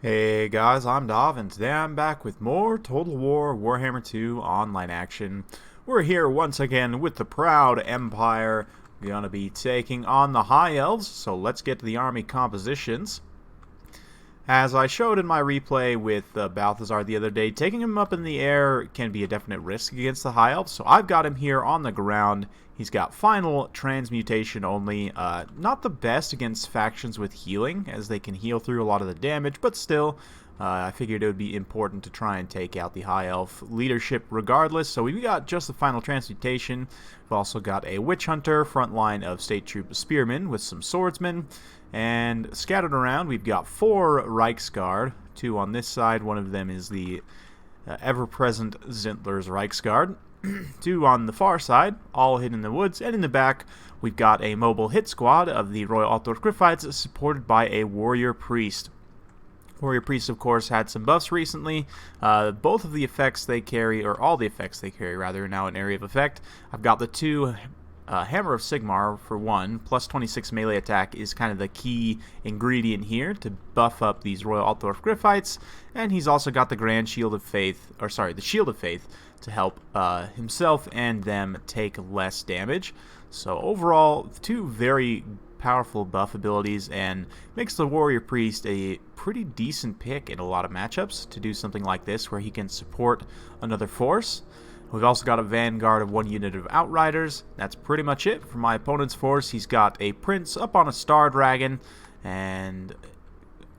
Hey guys, I'm Dov, and today I'm back with more Total War Warhammer 2 online action. We're here once again with the Proud Empire. We're going to be taking on the High Elves, so let's get to the army compositions. As I showed in my replay with Balthazar the other day, taking him up in the air can be a definite risk against the High Elves, so I've got him here on the ground. He's got final transmutation only. Not the best against factions with healing, as they can heal through a lot of the damage, but still, I figured it would be important to try and take out the High Elf leadership regardless. So we got just the final transmutation. We've also got a Witch Hunter, front line of State Troop Spearmen with some Swordsmen. And scattered around, we've got 4 Reichsguard, 2 on this side. One of them is the ever-present Zintler's Reichsguard. 2 on the far side, all hidden in the woods. And in the back, we've got a mobile hit squad of the Royal Altdorf Griffites supported by a Warrior Priest. Warrior Priest, of course, had some buffs recently. Both of the effects they carry, or all the effects they carry, rather, are now an area of effect. I've got the 2... Hammer of Sigmar, for one, plus 26 melee attack is kind of the key ingredient here to buff up these Royal Altdorf Griffites, and he's also got the Grand Shield of Faith, the Shield of Faith, to help himself and them take less damage. So overall, 2 very powerful buff abilities, and makes the Warrior Priest a pretty decent pick in a lot of matchups to do something like this, where he can support another force. We've also got a vanguard of 1 unit of Outriders. That's pretty much it for my opponent's force. He's got a Prince up on a Star Dragon, and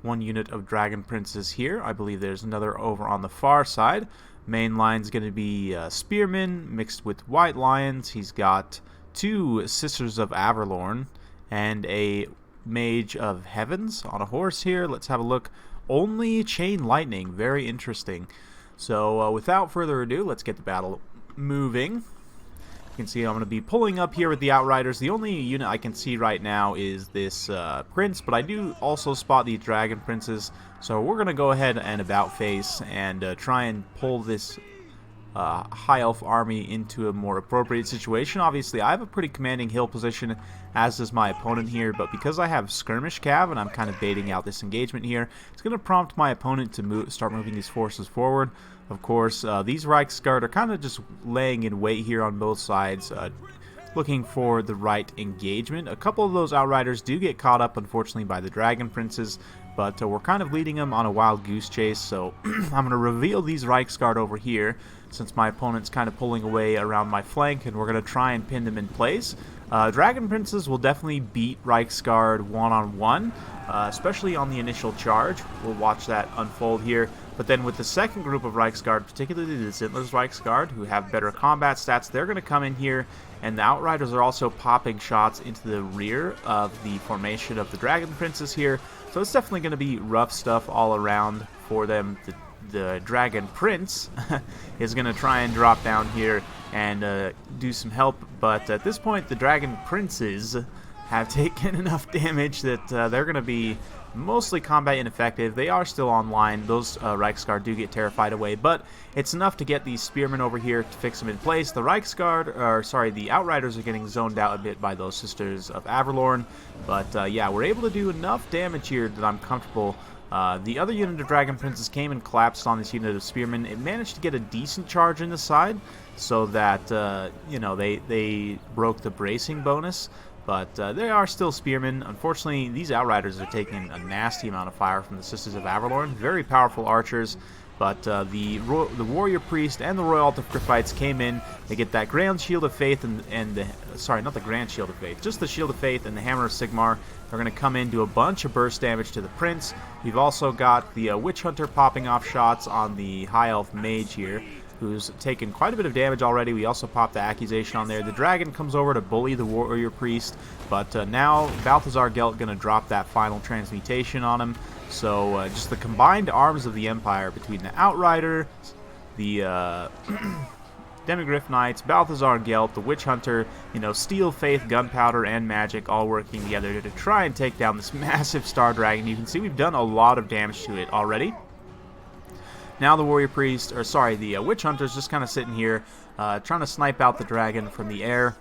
1 unit of Dragon Princes here. I believe there's another over on the far side. Main line's going to be Spearmen mixed with White Lions. He's got 2 Sisters of Averlorn and a Mage of Heavens on a horse here. Let's have a look. Only Chain Lightning. Very interesting. So without further ado, let's get the battle moving. You can see I'm going to be pulling up here with the Outriders. The only unit I can see right now is this Prince, but I do also spot the Dragon Princes. So we're going to go ahead and about face and try and pull this High Elf army into a more appropriate situation. Obviously, I have a pretty commanding hill position, as does my opponent here, but because I have Skirmish Cav and I'm kind of baiting out this engagement here, it's going to prompt my opponent to start moving his forces forward. Of course, these Reichsguard are kind of just laying in wait here on both sides, looking for the right engagement. A couple of those Outriders do get caught up, unfortunately, by the Dragon Princes, but we're kind of leading them on a wild goose chase, so I'm going to reveal these Reichsguard over here, since my opponent's kind of pulling away around my flank, and we're going to try and pin them in place. Dragon Princes will definitely beat Reichsguard one-on-one, especially on the initial charge. We'll watch that unfold here. But then with the second group of Reichsguard, particularly the Zintler's Reichsguard, who have better combat stats, they're going to come in here, and the Outriders are also popping shots into the rear of the formation of the Dragon Princes here. So it's definitely going to be rough stuff all around for them. The Dragon Prince is going to try and drop down here and do some help, but at this point the Dragon Princes have taken enough damage that they're going to be mostly combat ineffective. They are still online. Those Reichsguard do get terrified away, but it's enough to get these Spearmen over here to fix them in place. The the Outriders are getting zoned out a bit by those Sisters of Averlorn, but yeah, we're able to do enough damage here that I'm comfortable. The other unit of Dragon Princes came and collapsed on this unit of Spearmen. It managed to get a decent charge in the side, so that, you know, they broke the bracing bonus. But they are still Spearmen. Unfortunately, these Outriders are taking a nasty amount of fire from the Sisters of Averlorn. Very powerful archers. But the Warrior Priest and the Royal Altdorf Griffites came in. They get that Grand Shield of Faith sorry, not the Grand Shield of Faith, just the Shield of Faith and the Hammer of Sigmar. They're going to come in, do a bunch of burst damage to the Prince. We've also got the Witch Hunter popping off shots on the High Elf Mage here, who's taken quite a bit of damage already. We also popped the Accusation on there. The Dragon comes over to bully the Warrior Priest, but now Balthazar Gelt going to drop that final transmutation on him. So just the combined arms of the Empire between the Outrider, the Demigryph Knights, Balthazar Gelt, the Witch Hunter, you know, Steel, Faith, Gunpowder, and Magic all working together to try and take down this massive Star Dragon. You can see we've done a lot of damage to it already. Now the Warrior Priest, the Witch Hunter's just kind of sitting here, trying to snipe out the Dragon from the air.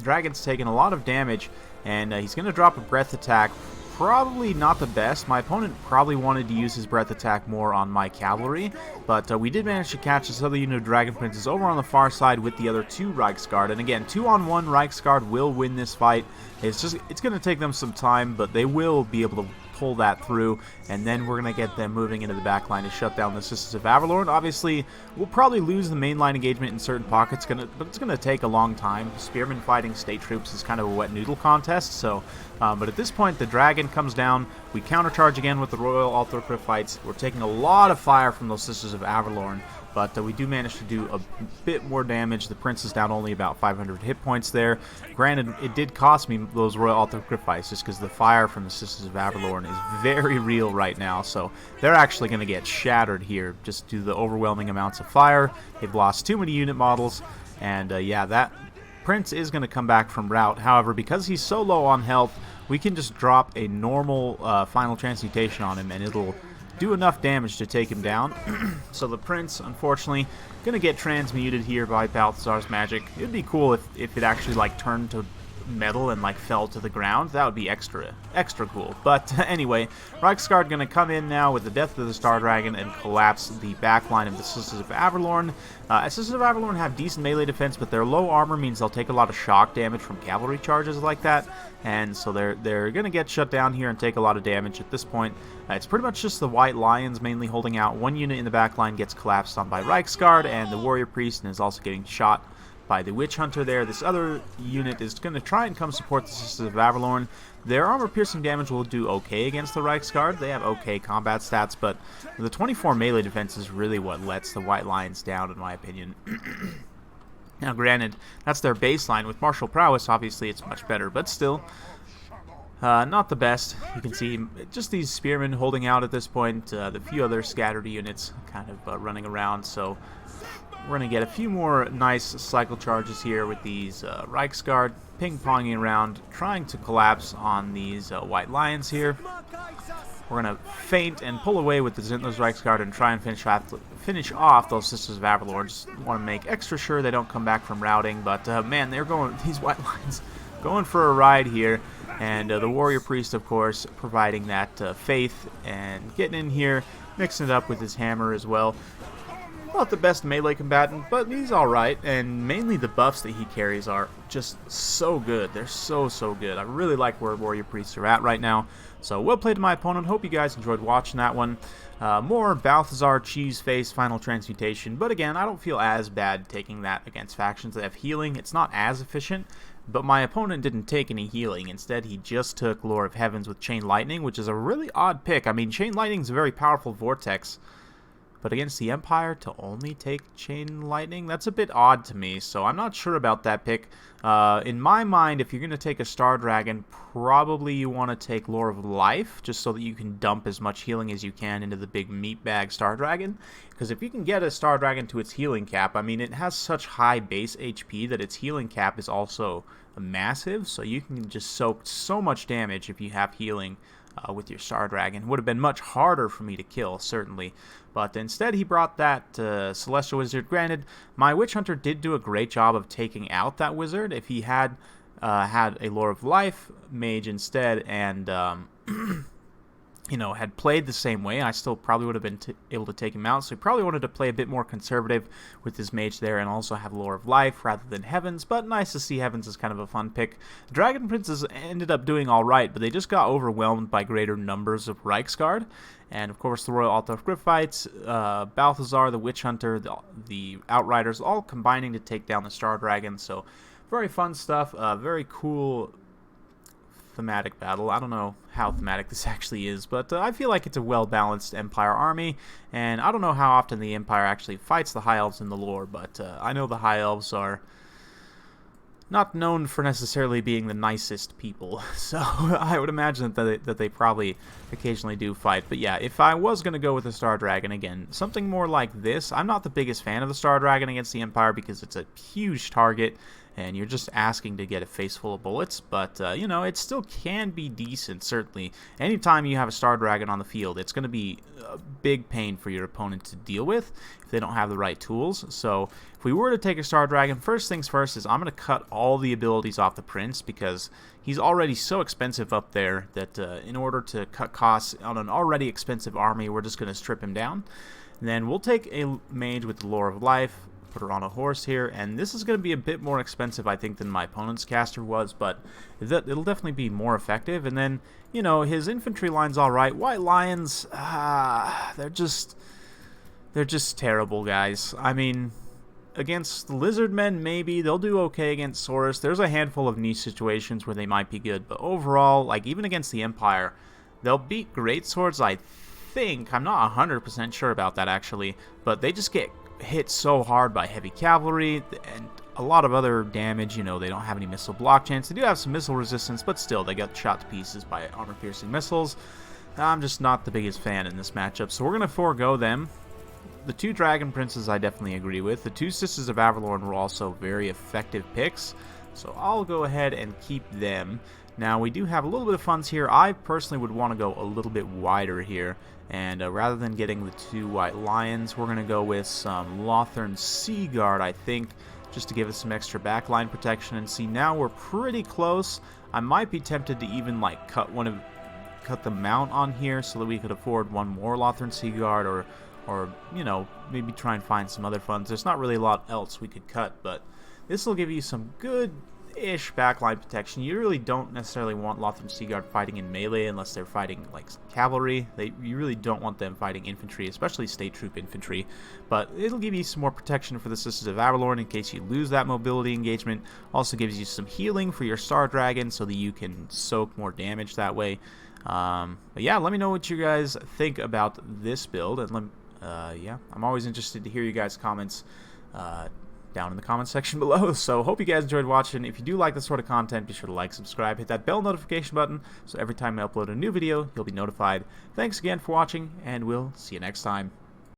Dragon's taking a lot of damage, and he's going to drop a breath attack probably not the best. My opponent probably wanted to use his breath attack more on my cavalry, but we did manage to catch this other unit of Dragon Princes over on the far side with the other 2 Reiksguard. And again, 2-on-1 Reiksguard will win this fight. It's going to take them some time, but they will be able to pull that through, and then we're going to get them moving into the back line to shut down the Sisters of Avalorn. Obviously, we'll probably lose the main line engagement in certain pockets, but it's going to take a long time. Spearmen fighting state troops is kind of a wet noodle contest, so but at this point, the dragon comes down. We countercharge again with the Royal Althorcriff fights. We're taking a lot of fire from those Sisters of Avalorn, but we do manage to do a bit more damage. The prince is down only about 500 hit points there. Granted, it did cost me those Royal Althorcriff fights just because the fire from the Sisters of Avalorn is very real right now, so they're actually going to get shattered here just due to the overwhelming amounts of fire. They've lost too many unit models, and yeah, that prince is going to come back from rout. However, because he's so low on health, we can just drop a normal final transmutation on him, and it'll do enough damage to take him down. So the prince, unfortunately, gonna get transmuted here by Balthazar's magic. It'd be cool if it actually like turned to metal and like fell to the ground. That would be extra cool. But anyway, Reiksguard gonna come in now with the death of the Star Dragon and collapse the back line of the Sisters of Avalorn. Sisters of Avalorn have decent melee defense, but their low armor means they'll take a lot of shock damage from cavalry charges like that, and so they're gonna get shut down here and take a lot of damage at this point. It's pretty much just the White Lions mainly holding out. One unit in the back line gets collapsed on by Reiksguard, and the Warrior Priest is also getting shot by the Witch Hunter there. This other unit is going to try and come support the Sisters of Avalorn. Their armor-piercing damage will do okay against the Reiksguard. They have okay combat stats, but the 24 melee defense is really what lets the White Lions down, in my opinion. Now, granted, that's their baseline. With martial prowess, obviously, it's much better, but still, not the best. You can see just these spearmen holding out at this point. The few other scattered units kind of running around, so we're going to get a few more nice cycle charges here with these Reiksguard ping-ponging around, trying to collapse on these White Lions here. We're going to feint and pull away with the Zintler's Reiksguard and try and finish off those Sisters of Avalorn. Just want to make extra sure they don't come back from routing, but man, these White Lions going for a ride here. And the Warrior Priest, of course, providing that faith and getting in here, mixing it up with his hammer as well. Not the best melee combatant, but he's alright, and mainly the buffs that he carries are just so good. They're so good. I really like where Warrior Priests are at right now. So, well played to my opponent. Hope you guys enjoyed watching that one. More Balthazar Cheese Face Final Transmutation, but again, I don't feel as bad taking that against factions that have healing. It's not as efficient, but my opponent didn't take any healing. Instead, he just took Lore of Heavens with Chain Lightning, which is a really odd pick. I mean, Chain Lightning is a very powerful vortex, but against the Empire, to only take Chain Lightning, that's a bit odd to me, so I'm not sure about that pick. In my mind, if you're going to take a Star Dragon, probably you want to take Lore of Life, just so that you can dump as much healing as you can into the big meat bag Star Dragon. Because if you can get a Star Dragon to its healing cap, I mean, it has such high base HP that its healing cap is also massive, so you can just soak so much damage if you have healing with your Star Dragon. Would have been much harder for me to kill, certainly. But instead, he brought that Celestial Wizard. Granted, my Witch Hunter did do a great job of taking out that wizard. If he had had a Lore of Life mage instead and you know, had played the same way, I still probably would have been able to take him out. So he probably wanted to play a bit more conservative with his mage there and also have Lore of Life rather than Heavens. But nice to see Heavens is kind of a fun pick. The Dragon Princes ended up doing alright, but they just got overwhelmed by greater numbers of Reiksguard. And of course the Royal Althorcriff fights, Balthazar, the Witch Hunter, the Outriders, all combining to take down the Star Dragon. So very fun stuff, very cool thematic battle. I don't know how thematic this actually is, but I feel like it's a well-balanced Empire army, and I don't know how often the Empire actually fights the High Elves in the lore, but I know the High Elves are not known for necessarily being the nicest people, so I would imagine that they probably occasionally do fight. But yeah, if I was going to go with the Star Dragon, again, something more like this. I'm not the biggest fan of the Star Dragon against the Empire because it's a huge target, and you're just asking to get a face full of bullets, but you know, it still can be decent. Certainly anytime you have a Star Dragon on the field, it's going to be a big pain for your opponent to deal with if they don't have the right tools. So if we were to take a Star Dragon, first things first is I'm going to cut all the abilities off the Prince, because he's already so expensive up there that in order to cut costs on an already expensive army, we're just going to strip him down. And then we'll take a mage with the Lore of Life, put her on a horse here, and this is going to be a bit more expensive, I think, than my opponent's caster was, but it'll definitely be more effective. And then, you know, his infantry line's alright. White Lions, they're just terrible, guys. I mean, against lizard men, maybe they'll do okay against Saurus. There's a handful of niche situations where they might be good, but overall, like, even against the Empire, they'll beat great swords, I think. I'm not 100% sure about that, actually, but they just get hit so hard by heavy cavalry and a lot of other damage. You know, they don't have any missile block chance. They do have some missile resistance, but still, they get shot to pieces by armor-piercing missiles. I'm just not the biggest fan in this matchup, so we're going to forego them. The two Dragon Princes I definitely agree with. The two Sisters of Avalorn were also very effective picks, so I'll go ahead and keep them. Now, we do have a little bit of funds here. I personally would want to go a little bit wider here, and rather than getting the two White Lions, we're going to go with some Lothern Sea Guard, I think, just to give us some extra backline protection. And see, now we're pretty close. I might be tempted to even like cut the mount on here so that we could afford one more Lothern Sea Guard, or you know, maybe try and find some other funds. There's not really a lot else we could cut, but this will give you some good-ish backline protection. You really don't necessarily want Lothern Sea Guard fighting in melee unless they're fighting like cavalry. You really don't want them fighting infantry, especially state troop infantry. But it'll give you some more protection for the Sisters of Avalorn in case you lose that mobility engagement. Also gives you some healing for your Star Dragon so that you can soak more damage that way. But yeah, let me know what you guys think about this build, and yeah, I'm always interested to hear you guys' comments down in the comments section below. So hope you guys enjoyed watching. If you do like this sort of content, be sure to like, subscribe, hit that bell notification button so every time I upload a new video, you'll be notified. Thanks again for watching, and we'll see you next time.